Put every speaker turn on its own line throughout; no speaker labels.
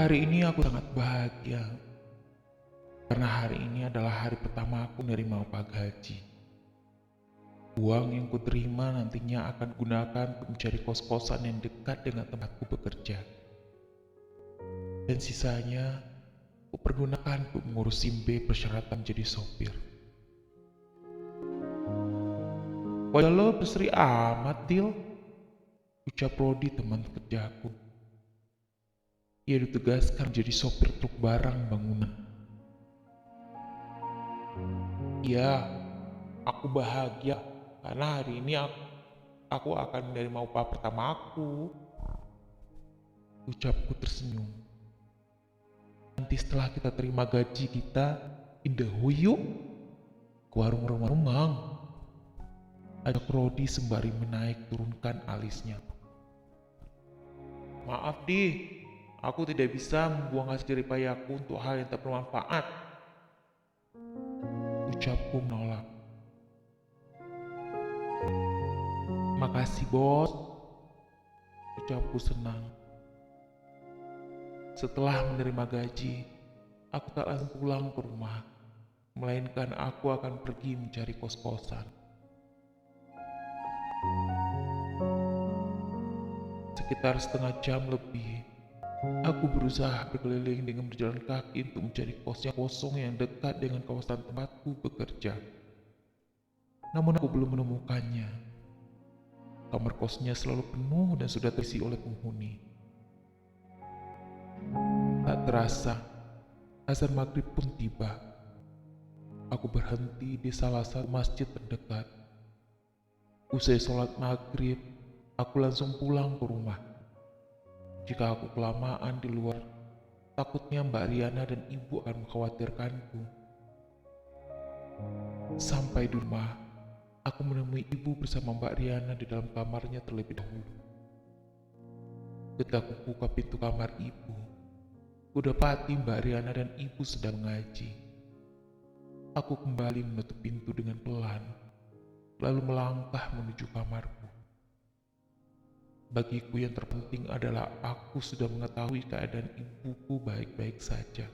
Hari ini aku sangat bahagia karena hari ini adalah hari pertama aku menerima upah gaji. Uang yang kuterima nantinya akan gunakan untuk mencari kos-kosan yang dekat dengan tempatku bekerja. Dan sisanya aku pergunakan untuk mengurus SIM B persyaratan menjadi sopir. Wajah lo berseri amat, Dil, ucap Rodi teman kerjaku. Ia ditugaskan menjadi sopir truk barang bangunan. Iya, aku bahagia karena hari ini aku akan menerima upah pertama aku, ucapku tersenyum. Nanti setelah kita terima gaji kita, indahu yuk ke warung remang, ajak Rodi sembari menaik turunkan alisnya. Maaf Di, aku tidak bisa membuang hasil jerih payahku untuk hal yang tak bermanfaat, ucapku menolak. Makasih bos, ucapku senang. Setelah menerima gaji, aku tak langsung pulang ke rumah, melainkan aku akan pergi mencari kos-kosan. Sekitar setengah jam lebih, aku berusaha berkeliling dengan berjalan kaki untuk mencari kos yang kosong yang dekat dengan kawasan tempatku bekerja. Namun aku belum menemukannya. Kamar kosnya selalu penuh dan sudah terisi oleh penghuni. Tak terasa, azan maghrib pun tiba. Aku berhenti di salah satu masjid terdekat. Usai sholat maghrib, aku langsung pulang ke rumah. Jika aku kelamaan di luar, takutnya Mbak Riana dan ibu akan mengkhawatirkanku. Sampai di rumah, aku menemui ibu bersama Mbak Riana di dalam kamarnya terlebih dahulu. Ketika aku buka pintu kamar ibu, kudapati Mbak Riana dan ibu sedang mengaji. Aku kembali menutup pintu dengan pelan, lalu melangkah menuju kamarku. Bagiku yang terpenting adalah aku sudah mengetahui keadaan ibuku baik-baik saja.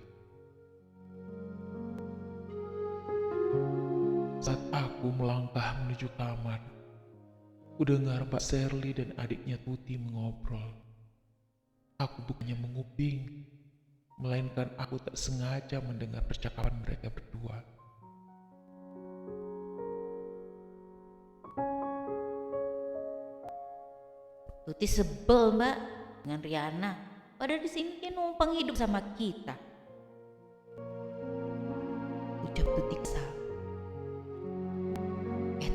Saat aku melangkah menuju kamar, kudengar Mbak Sherly dan adiknya Tuti mengobrol. Aku bukannya menguping, melainkan aku tak sengaja mendengar percakapan mereka berdua.
Tuti sebel mbak dengan Riana. Padahal di sini dia numpang hidup sama kita. Ucap Tuti kesal.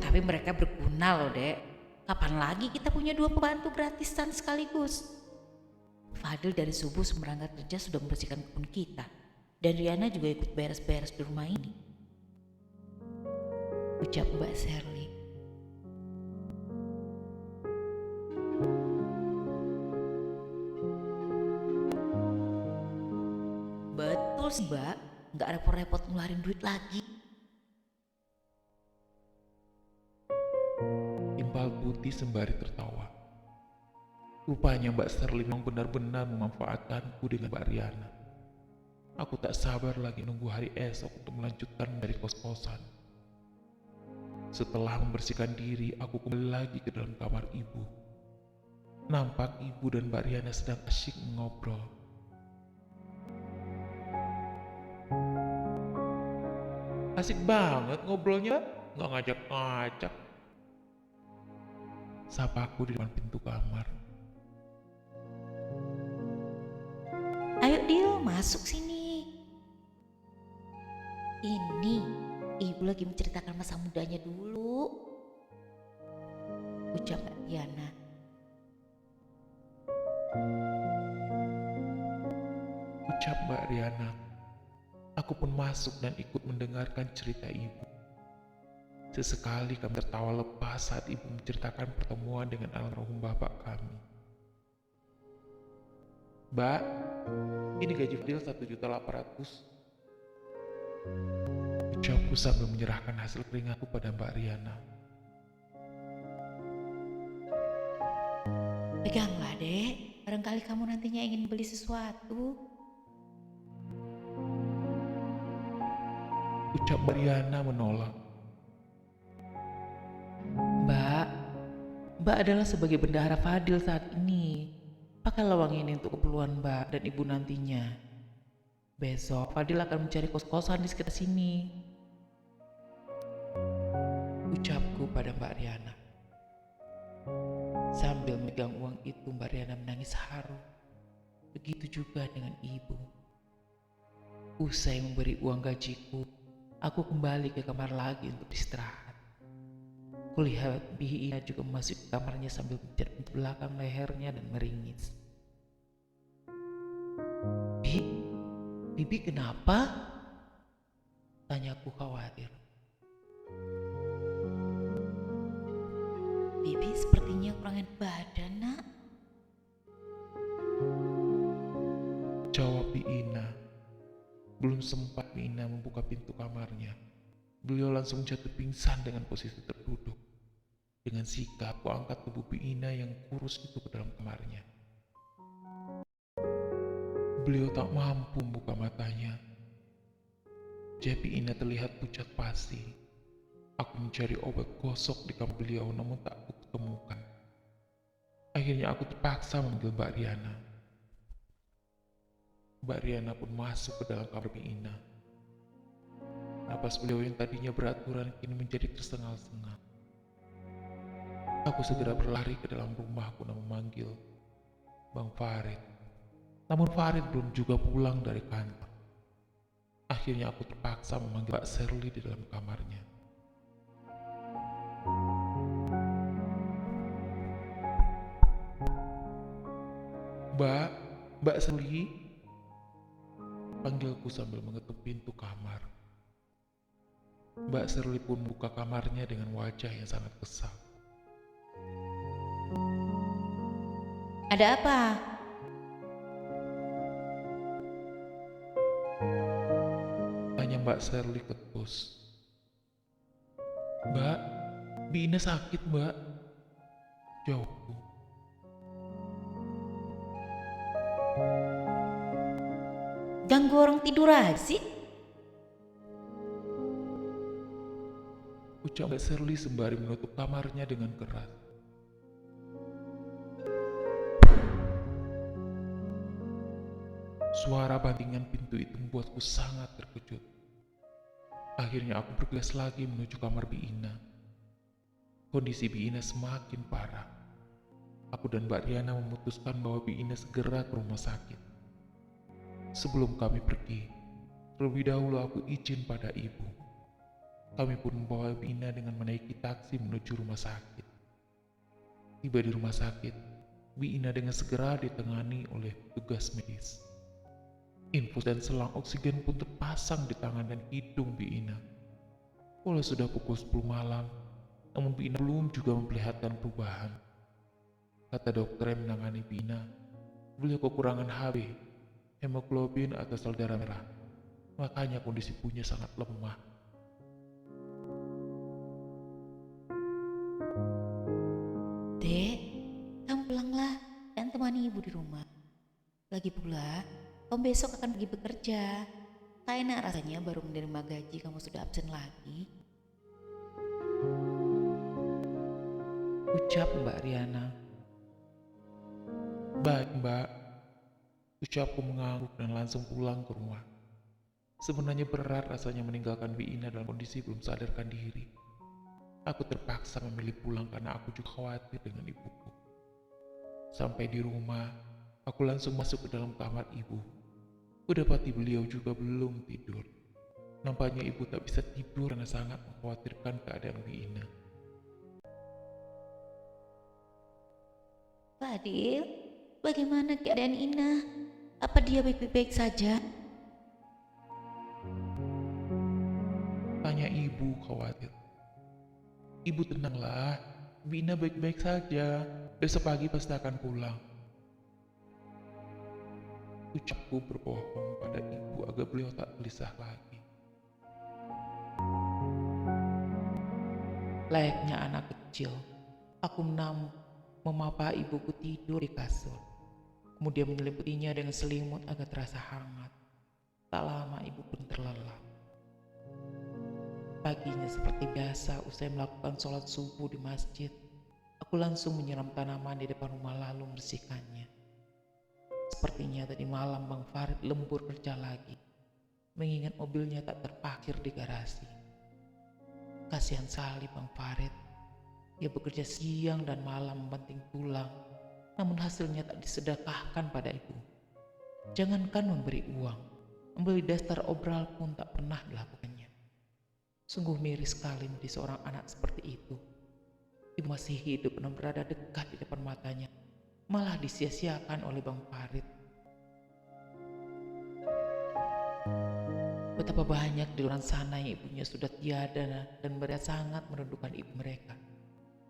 Tapi mereka berguna loh dek. Kapan lagi kita punya 2 pembantu gratisan sekaligus? Fadil dari subuh semerangkap kerja sudah membersihkan kebun kita. Dan Riana juga ikut beres-beres di rumah ini. Ucap Mbak Sherly. Betul sih mbak, gak repot-repot ngeluarin duit lagi.
Timpal Tuti sembari tertawa. Rupanya Mbak Sherly memang benar-benar memanfaatkanku dengan Mbak Riana. Aku tak sabar lagi nunggu hari esok untuk melanjutkan dari kos-kosan. Setelah membersihkan diri, aku kembali lagi ke dalam kamar ibu. Nampak ibu dan Mbak Riana sedang asyik mengobrol. Asik banget ngobrolnya, gak ngajak-ngajak. Sapa aku di depan pintu kamar.
Ayo Dil, masuk sini. Ini, ibu lagi menceritakan masa mudanya dulu. Ucap Mbak Diana.
Ucap Mbak Riana. Aku pun masuk dan ikut mendengarkan cerita ibu. Sesekali kami tertawa lepas saat ibu menceritakan pertemuan dengan almarhum bapak kami. Mbak, ini gaji Fadil 1.800.000. Ucapku sambil menyerahkan hasil keringatku pada Mbak Riana.
Peganglah dek, barangkali kamu nantinya ingin beli sesuatu.
Ucap Mariana menolak.
Mbak, Mbak adalah sebagai bendahara Fadil saat ini. Pakailah uang ini untuk keperluan Mbak dan Ibu nantinya. Besok Fadil akan mencari kos-kosan di sekitar sini. Ucapku pada Mbak Riana. Sambil megang uang itu, Mbak Riana menangis haru. Begitu juga dengan ibu. Usai memberi uang gajiku, aku kembali ke kamar lagi untuk istirahat. Kulihat Bihina juga masuk ke kamarnya sambil menjerat pintu belakang lehernya dan meringis. Bibi kenapa? Tanyaku khawatir.
Bibi sepertinya kurang enak badan, Nak.
Jawab Bihina. Belum sempat Bihina membuka pintu kamarnya, beliau langsung jatuh pingsan dengan posisi terduduk. Dengan sikap, aku angkat tubuh Bihina yang kurus itu ke dalam kamarnya. Beliau tak mampu membuka matanya. Jari Bihina terlihat pucat pasi. Aku mencari obat gosok di kamar beliau namun tak aku temukan. Akhirnya aku terpaksa memanggil Mbak Riana. Mbak Riana pun masuk ke dalam kamar Bihina. Napas beliau yang tadinya beraturan kini menjadi tersengal-sengal. Aku segera berlari ke dalam rumah guna memanggil Bang Farid. Namun Farid belum juga pulang dari kantor. Akhirnya aku terpaksa memanggil Mbak Shirley di dalam kamarnya. Mbak Shirley? Panggilku sambil mengetuk pintu kamar. Mbak Shirley pun buka kamarnya dengan wajah yang sangat kesal.
Ada apa?
Tanya Mbak Shirley ketus. Mbak, Bihina sakit Mbak. Jawabku.
Ganggu orang tidur aja sih?
Ucap Mbak Shirley sembari menutup kamarnya dengan keras. Suara bantingan pintu itu membuatku sangat terkejut. Akhirnya aku bergegas lagi menuju kamar Bihina. Kondisi Bihina semakin parah. Aku dan Mbak Riana memutuskan bahwa Bihina segera ke rumah sakit. Sebelum kami pergi, terlebih dahulu aku izin pada ibu. Kami pun membawa Bihina dengan menaiki taksi menuju rumah sakit. Tiba di rumah sakit, Bihina dengan segera ditangani oleh petugas medis. Infus dan selang oksigen pun terpasang di tangan dan hidung Bihina. Walau sudah pukul 10 malam, namun Bihina belum juga memperlihatkan perubahan. Kata dokter yang menangani Bihina, beliau kekurangan Hb, hemoglobin atau sel darah merah. Makanya kondisi ibunya sangat lemah.
Dek, kamu pulanglah dan temani ibu di rumah. Lagi pula, kamu besok akan pergi bekerja. Tak enak rasanya baru menerima gaji kamu sudah absen lagi.
Ucap Mbak Riana.
Baik Mbak, ucapku mengangguk dan langsung pulang ke rumah. Sebenarnya berat rasanya meninggalkan Bihina dalam kondisi belum sadarkan diri. Aku terpaksa memilih pulang karena aku juga khawatir dengan ibuku. Sampai di rumah, aku langsung masuk ke dalam kamar ibu. Kudapati beliau juga belum tidur. Nampaknya ibu tak bisa tidur karena sangat mengkhawatirkan keadaan Bihina.
Fadil, bagaimana keadaan Ina? Apa dia baik-baik saja?
Tanya ibu khawatir. Ibu tenanglah, Bihina baik-baik saja. Besok pagi pasti akan pulang. Ucapku berbohong pada ibu agar beliau tak gelisah lagi.
Layaknya anak kecil, aku memapa ibuku tidur di kasur. Kemudian menyeliputinya dengan selimut agar terasa hangat. Tak lama ibu pun terlelap. Paginya seperti biasa, usai melakukan sholat subuh di masjid, aku langsung menyiram tanaman di depan rumah lalu membersihkannya. Sepertinya tadi malam Bang Farid lembur kerja lagi, mengingat mobilnya tak terparkir di garasi. Kasihan sekali Bang Farid. Ia bekerja siang dan malam membanting tulang, namun hasilnya tak disedekahkan pada ibu. Jangankan memberi uang, membeli daster obral pun tak pernah dilakukannya. Sungguh miris sekali menjadi seorang anak seperti itu. Ibu masih hidup dan berada dekat di depan matanya, malah disia-siakan oleh Bang Farid. Betapa banyak di luar sana yang ibunya sudah tiada dan mereka sangat merindukan ibu mereka.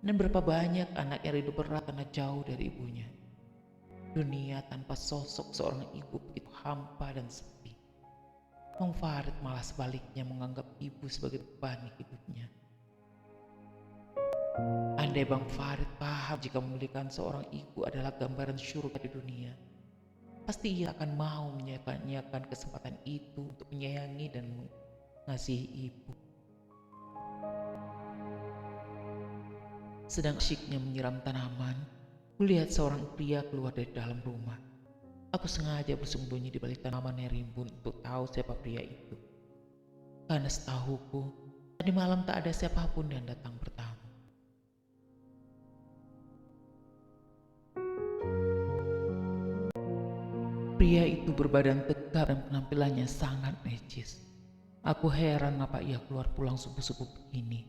Dan berapa banyak anak yang rindu berat karena jauh dari ibunya. Dunia tanpa sosok seorang ibu begitu hampa dan sepi. Bang Farid malah sebaliknya menganggap ibu sebagai beban hidupnya. Andai Bang Farid paham jika memiliki seorang ibu adalah gambaran surga di dunia, pasti ia akan mau menyiapkan kesempatan itu untuk menyayangi dan mengasihi ibu. Sedang asyiknya menyiram tanaman, kulihat seorang pria keluar dari dalam rumah. Aku sengaja bersembunyi di balik tanaman yang rimbun untuk tahu siapa pria itu. Karena setahuku, tadi malam tak ada siapapun yang datang bertamu. Pria itu berbadan tegap dan penampilannya sangat necis. Aku heran apa ia keluar pulang subuh-subuh begini.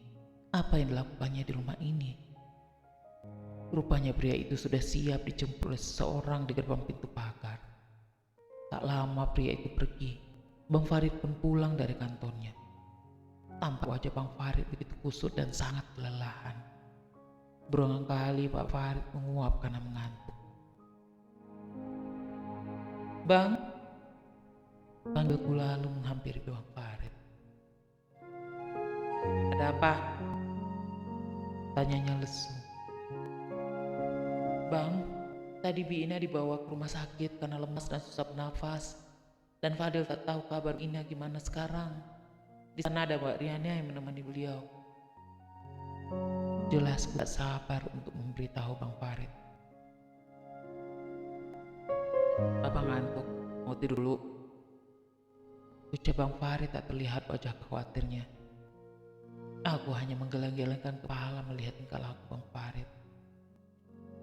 Apa yang dilakukannya di rumah ini? Rupanya pria itu sudah siap dijemput oleh seseorang di gerbang pintu pagar. Tak lama pria itu pergi. Bang Farid pun pulang dari kantornya. Tampak wajah Bang Farid begitu kusut dan sangat kelelahan. Berulang kali Pak Farid menguap karena mengantuk. "Bang," panggilku lalu menghampiri Bang Farid. "Ada apa?" tanyanya lesu. "Bang, tadi Bina dibawa ke rumah sakit karena lemas dan susah bernafas. Dan Fadil tak tahu kabar Ina gimana sekarang. Di sana ada Mbak Riana yang menemani beliau." Jelas tak sabar untuk memberitahu Bang Farid. "Abang ngantuk, mau tidur dulu?" Ucap Bang Farid tak terlihat wajah khawatirnya. Aku hanya menggeleng-gelengkan kepala melihat tingkah laku Bang Farid.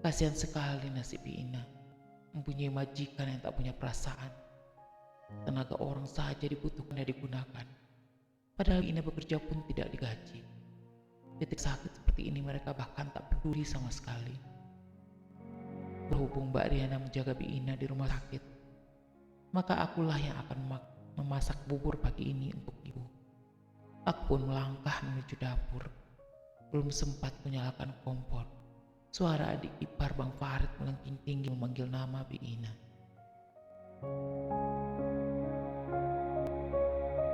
Kasihan sekali nasib Ina, mempunyai majikan yang tak punya perasaan. Tenaga orang saja dibutuhkan dan digunakan. Padahal Ina bekerja pun tidak digaji. Detik sakit seperti ini mereka bahkan tak peduli sama sekali. Berhubung Mbak Riana menjaga Ina di rumah sakit, maka akulah yang akan memasak bubur pagi ini untuk ibu. Aku pun melangkah menuju dapur. Belum sempat menyalakan kompor, suara adik ipar Bang Farid melengking tinggi memanggil nama Ina.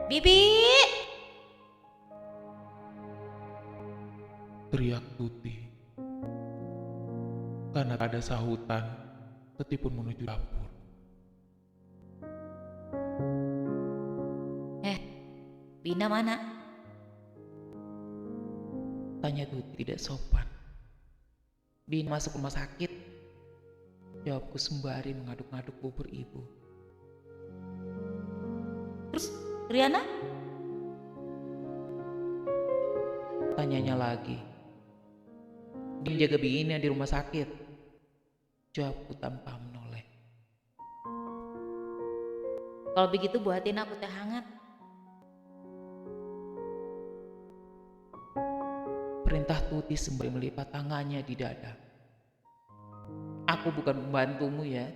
"Bibi!"
Teriak Tuti. Karena tak ada sahutan, Tuti pun menuju dapur.
Bina mana?"
Tanya Tuti tidak sopan. "Bina masuk rumah sakit," jawabku sembari mengaduk-aduk bubur ibu.
"Terus Riana?"
Tanyanya lagi. "Dia jaga Bina di rumah sakit," jawabku tanpa menoleh.
"Kalau begitu buatin aku teh hangat."
Perintah Tuti sembari melipat tangannya di dada. "Aku bukan pembantumu ya,"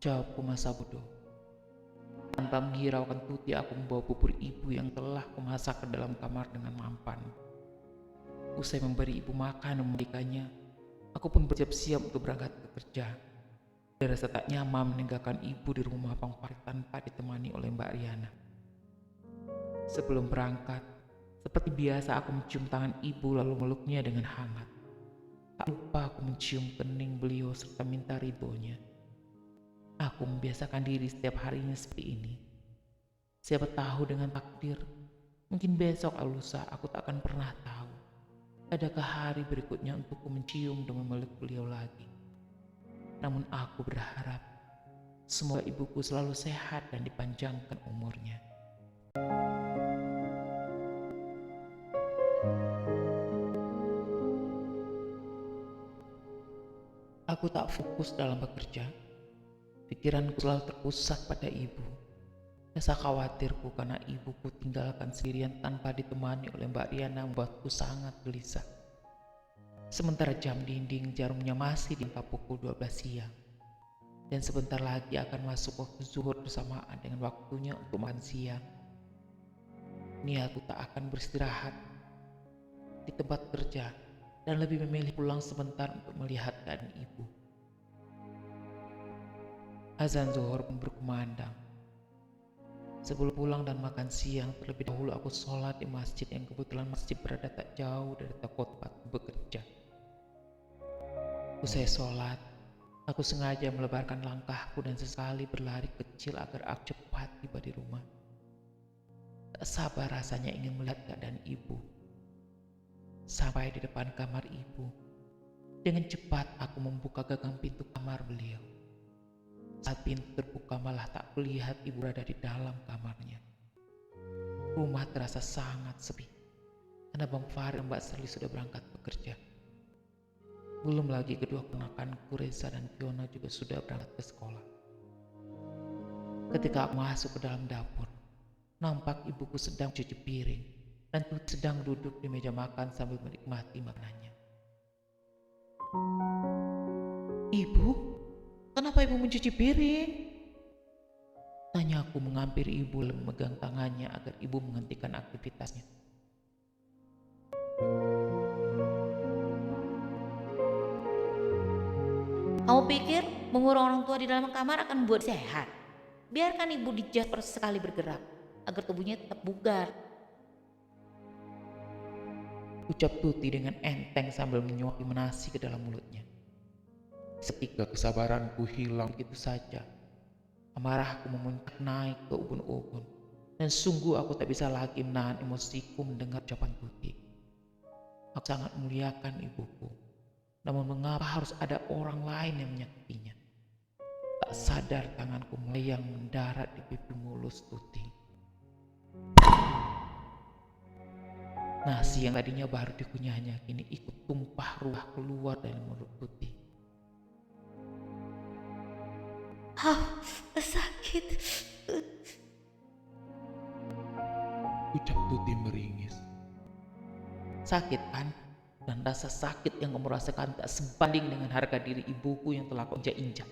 jawabku masa bodoh. Tanpa menghiraukan Tuti, aku membawa bubur ibu yang telah kumasak ke dalam kamar dengan mampan. Usai memberi ibu makan dan memandikannya, aku pun bersiap-siap untuk berangkat ke kerja. Ada rasa tak nyaman meninggalkan ibu di rumah Bang Farid tanpa ditemani oleh Mbak Riana. Sebelum berangkat, seperti biasa aku mencium tangan ibu lalu meluknya dengan hangat. Tak lupa aku mencium kening beliau serta minta ridhonya. Aku membiasakan diri setiap harinya seperti ini. Siapa tahu dengan takdir, Mungkin besok atau lusa aku tak akan pernah tahu. Adakah hari berikutnya untukku mencium dan memeluk beliau lagi. Namun aku berharap semoga ibuku selalu sehat dan dipanjangkan umurnya. Aku tak fokus dalam bekerja. Pikiranku selalu terpusat pada ibu. Rasa khawatirku karena ibuku tinggalkan sendirian tanpa ditemani oleh Mbak Riana membuatku sangat gelisah. Sementara jam dinding jarumnya masih di angka pukul 12 siang. Dan sebentar lagi akan masuk waktu zuhur bersamaan dengan waktunya untuk makan siang. Niatku tak akan beristirahat di tempat kerja dan lebih memilih pulang sebentar untuk melihat keadaan ibu. Azan zuhur pun berkumandang. Sebelum pulang dan makan siang, terlebih dahulu aku sholat di masjid yang kebetulan masjid berada tak jauh dari toko tempat bekerja. Usai sholat, aku sengaja melebarkan langkahku dan sesekali berlari kecil agar aku cepat tiba di rumah. Tak sabar rasanya ingin melihat keadaan ibu. Sampai di depan kamar ibu, dengan cepat aku membuka gagang pintu kamar beliau. Saat pintu terbuka malah tak kulihat ibu berada di dalam kamarnya. Rumah terasa sangat sepi, karena Bang Fahri dan Mbak Serli sudah berangkat bekerja. Belum lagi kedua keponakanku Reza dan Fiona juga sudah berangkat ke sekolah. Ketika aku masuk ke dalam dapur, nampak ibuku sedang cuci piring dan Tuti sedang duduk di meja makan sambil menikmati makanannya. Ibu, kenapa ibu mencuci piring? Tanya aku menghampiri ibu dan memegang tangannya agar ibu menghentikan aktivitasnya.
Kamu pikir mengurung orang tua di dalam kamar akan membuat sehat? Biarkan ibu dijas sekali bergerak, agar tubuhnya tetap bugar.
Ucap Tuti dengan enteng sambil menyuapi nasi ke dalam mulutnya.
Seketika kesabaranku hilang.
Begitu saja, amarahku memuncak naik ke ubun-ubun. Dan sungguh aku tak bisa lagi menahan emosiku mendengar ucapan Tuti. Aku sangat memuliakan ibuku. Namun mengapa harus ada orang lain yang menyakitinya? Tak sadar tanganku melayang mendarat di pipi mulus Tuti. Nasi yang tadinya baru dikunyahnya kini ikut tumpah ruah keluar dari mulut Tuti.
Sakit.
Ucap Tuti meringis.
Sakit kan? Dan rasa sakit yang kamu rasakan tak sebanding dengan harga diri ibuku yang telah kau injak-injak.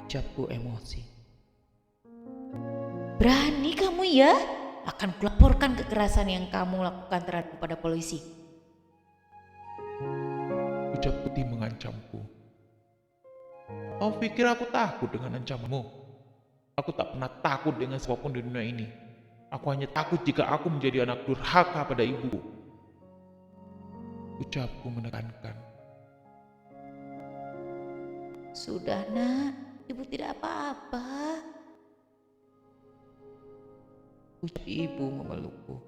Ucapku emosi.
Berani kamu ya? Akan kulaporkan kekerasan yang kamu lakukan terhadap pada polisi.
Ucap Tuti mengancamku. Kau pikir aku takut dengan ancamanmu? Aku tak pernah takut dengan siapapun di dunia ini. Aku hanya takut jika aku menjadi anak durhaka pada ibuku. Ucapku menekankan.
Sudah nak, ibu tidak apa-apa.
Ucap ibu memelukku.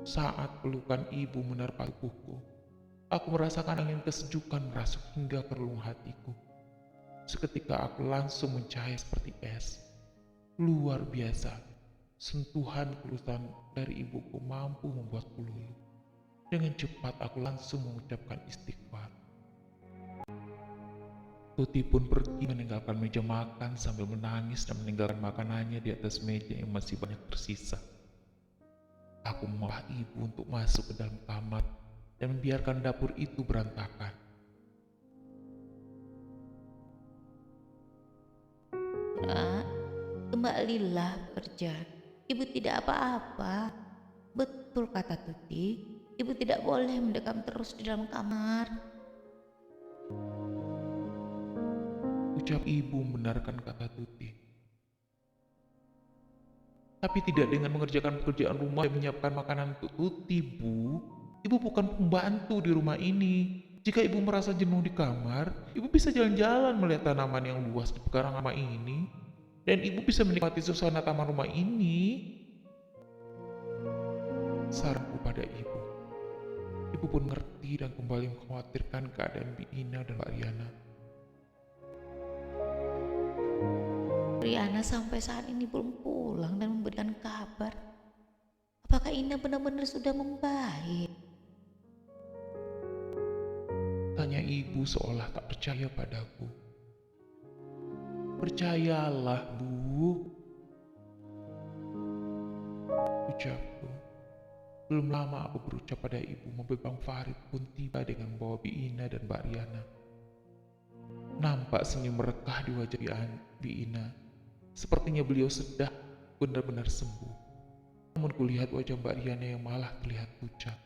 Saat pelukan ibu menerpa tubuhku, aku merasakan angin kesejukan merasuk hingga ke relung hatiku. Seketika aku langsung mencahaya seperti es. Luar biasa, sentuhan kulusan dari ibuku mampu membuatku luluh. Dengan cepat aku langsung mengucapkan istighfar. Tuti pun pergi meninggalkan meja makan sambil menangis dan meninggalkan makanannya di atas meja yang masih banyak tersisa. Aku memohon ibu untuk masuk ke dalam kamar dan membiarkan dapur itu berantakan.
Nak, kembalilah bekerja. Ibu tidak apa-apa. Betul kata Tuti, ibu tidak boleh mendekam terus di dalam kamar.
Ucap ibu membenarkan kata Tuti. Tapi tidak dengan mengerjakan pekerjaan rumah dan menyiapkan makanan untuk Tuti, Bu. Ibu bukan pembantu di rumah ini. Jika ibu merasa jenuh di kamar, ibu bisa jalan-jalan melihat tanaman yang luas di pekarangan rumah ini. Dan ibu bisa menikmati suasana taman rumah ini. saranku pada ibu. Ibu pun ngerti dan kembali mengkhawatirkan keadaan Bi Ina dan Mbak Riana.
Riana sampai saat ini belum pulang dan memberikan kabar. Apakah Ina benar-benar sudah membaik?
Tanya ibu seolah tak percaya padaku. Percayalah, Bu, ucapku. Belum lama aku berucap pada ibu, mobil Bang Farid pun tiba dengan membawa Bi Ina dan Mbak Riana. Nampak senyum merekah di wajah Bi Ina. Sepertinya beliau sudah benar-benar sembuh. Namun kulihat wajah Mbak Riana yang malah terlihat pucat.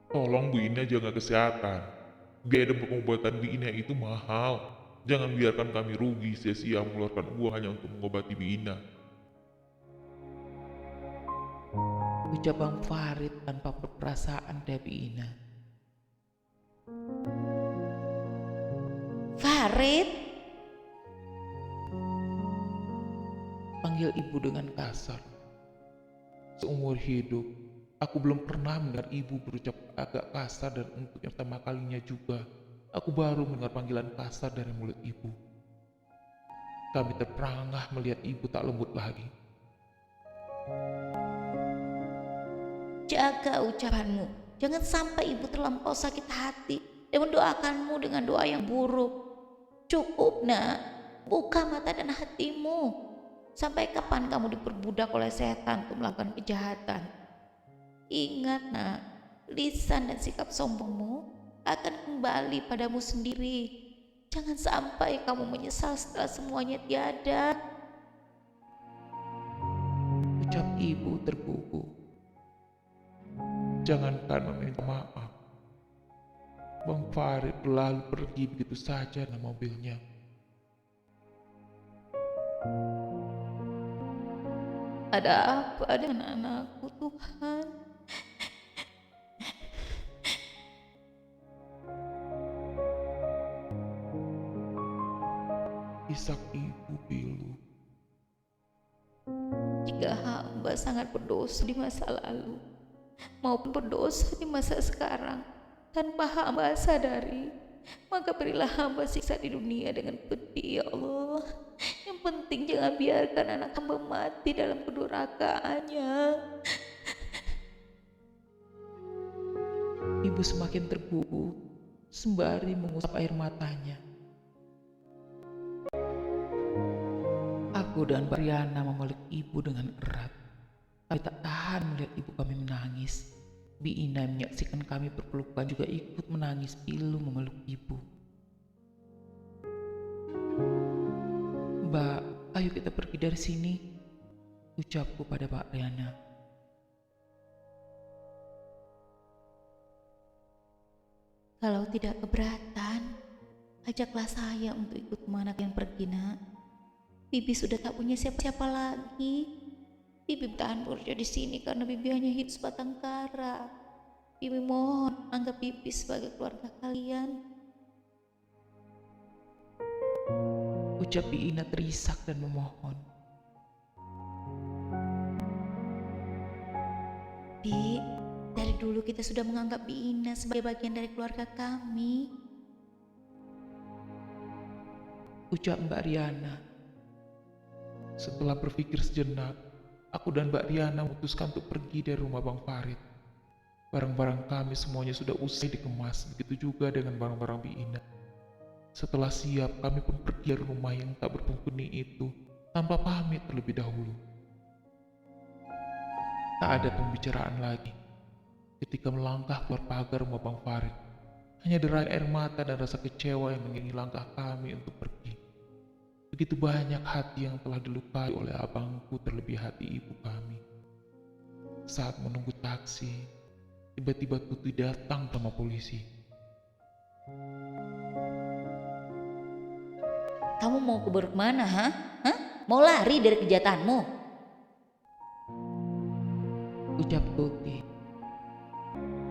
Tolong Bu Ina jaga kesehatan. Biaya dan pengobatan Bu Ina itu mahal. Jangan biarkan kami rugi sia-sia mengeluarkan uang hanya untuk mengobati Bu Ina.
Ucap Bang Farid tanpa perasaan dari Ina.
Farid,
Panggil ibu dengan kasar.
Seumur hidup, aku belum pernah mendengar ibu berucap agak kasar, dan untuk yang pertama kalinya juga, aku baru mendengar panggilan kasar dari mulut ibu. Kami terperangah melihat ibu tak lembut lagi.
jaga ucapanmu. Jangan sampai ibu terlampau sakit hati dan mendoakanmu dengan doa yang buruk. Cukup, Nak. Buka mata dan hatimu. Sampai kapan kamu diperbudak oleh setan untuk melakukan kejahatan? Ingat, Nak, lisan dan sikap sombongmu akan kembali padamu sendiri. Jangan sampai kamu menyesal setelah semuanya tiada.
Ucap ibu tergugu.
Jangankan meminta maaf, Bang Farid lalu pergi begitu saja dengan mobilnya.
Ada apa dengan anakku, Tuhan?
Isak ibu pilu.
Jika hamba sangat berdosa di masa lalu maupun berdosa di masa sekarang tanpa hamba sadari, maka berilah hamba siksa di dunia dengan pedih, ya Allah. Yang penting jangan biarkan anak hamba mati dalam kedurhakaannya.
Ibu semakin tergugu sembari mengusap air matanya. Aku dan Mbak Riana memeluk ibu dengan erat. Kami tak tahan melihat ibu kami menangis. Bi Ina yang menyaksikan kami berpelukan juga ikut menangis pilu memeluk ibu. Mbak, ayo kita pergi dari sini, ucapku pada Mbak Riana.
Kalau tidak keberatan, ajaklah saya untuk ikut kemana kalian pergi, Nak. Bibi sudah tak punya siapa-siapa lagi. Bibi bertahan bekerja di sini karena Bibi hanya hidup sebatang kara. Bibi mohon anggap Bibi sebagai keluarga kalian.
Ucap Bi Ina terisak dan memohon.
Bi, dari dulu kita sudah menganggap Bi Ina sebagai bagian dari keluarga kami.
Ucap Mbak Riana.
Setelah berpikir sejenak, aku dan Mbak Riana memutuskan untuk pergi dari rumah Bang Farid. Barang-barang kami semuanya sudah usai dikemas, begitu juga dengan barang-barang Bi Ina. Setelah siap, kami pun pergi dari rumah yang tak berpenghuni itu tanpa pamit terlebih dahulu. Tak ada pembicaraan lagi. Ketika melangkah keluar pagar rumah Bang Farid, hanya derai air mata dan rasa kecewa yang mengiringi langkah kami untuk pergi. Begitu banyak hati yang telah dilukai oleh abangku, terlebih hati ibu kami. Saat menunggu taksi, tiba-tiba Tuti datang sama polisi.
Kamu mau kabur kemana, ha? Mau lari dari kejahatanmu?
Ucap Tuti.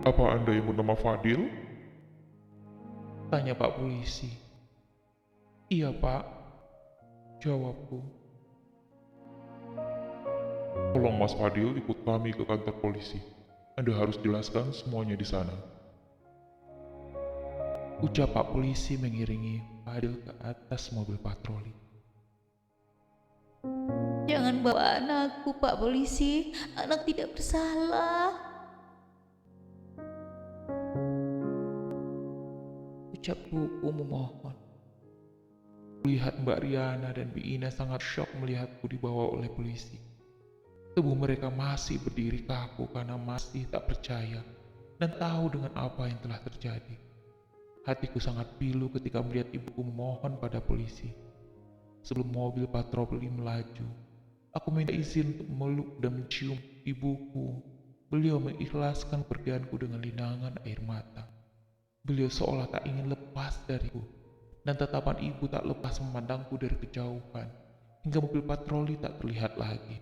Apa Anda yang bernama Fadil?
Tanya Pak polisi. Iya Pak, jawabku.
Tolong Mas Fadil ikut kami ke kantor polisi. Anda harus jelaskan semuanya di sana.
Ucap Pak Polisi mengiringi Fadil ke atas mobil patroli.
Jangan bawa anakku, Pak Polisi. Anak tidak bersalah.
Ucap buku memohon.
Lihat Mbak Riana dan Bi Ina sangat syok melihatku dibawa oleh polisi. Tubuh mereka masih berdiri kaku karena masih tak percaya dan tahu dengan apa yang telah terjadi. Hatiku sangat pilu ketika melihat ibuku memohon pada polisi. Sebelum mobil patroli melaju, aku minta izin untuk memeluk dan mencium ibuku. Beliau mengikhlaskan kepergianku dengan linangan air mata. Beliau seolah tak ingin lepas dariku, dan tatapan ibu tak lepas memandangku dari kejauhan, hingga mobil patroli tak terlihat lagi.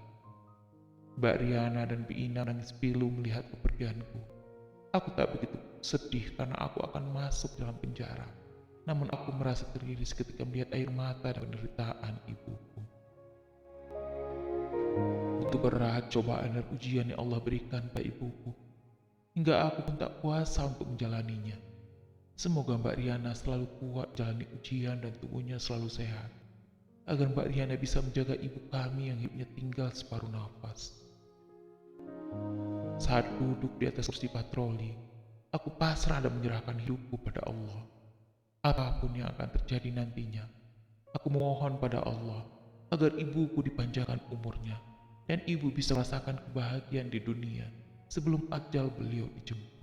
Mbak Riana dan Bi Ina nangis pilu melihat kepergianku. Aku tak begitu sedih karena aku akan masuk dalam penjara. Namun aku merasa teriris ketika melihat air mata dan penderitaan ibuku. Begitu berat cobaan dan ujian yang Allah berikan pada ibuku, hingga aku pun tak kuasa untuk menjalaninya. Semoga Mbak Riana selalu kuat jalani ujian dan tubuhnya selalu sehat, agar Mbak Riana bisa menjaga ibu kami yang hidupnya tinggal separuh nafas. Saat duduk di atas kursi patroli, aku pasrah dan menyerahkan hidupku pada Allah. Apapun yang akan terjadi nantinya, aku memohon pada Allah agar ibuku dipanjangkan umurnya dan ibu bisa merasakan kebahagiaan di dunia sebelum ajal beliau dijemput.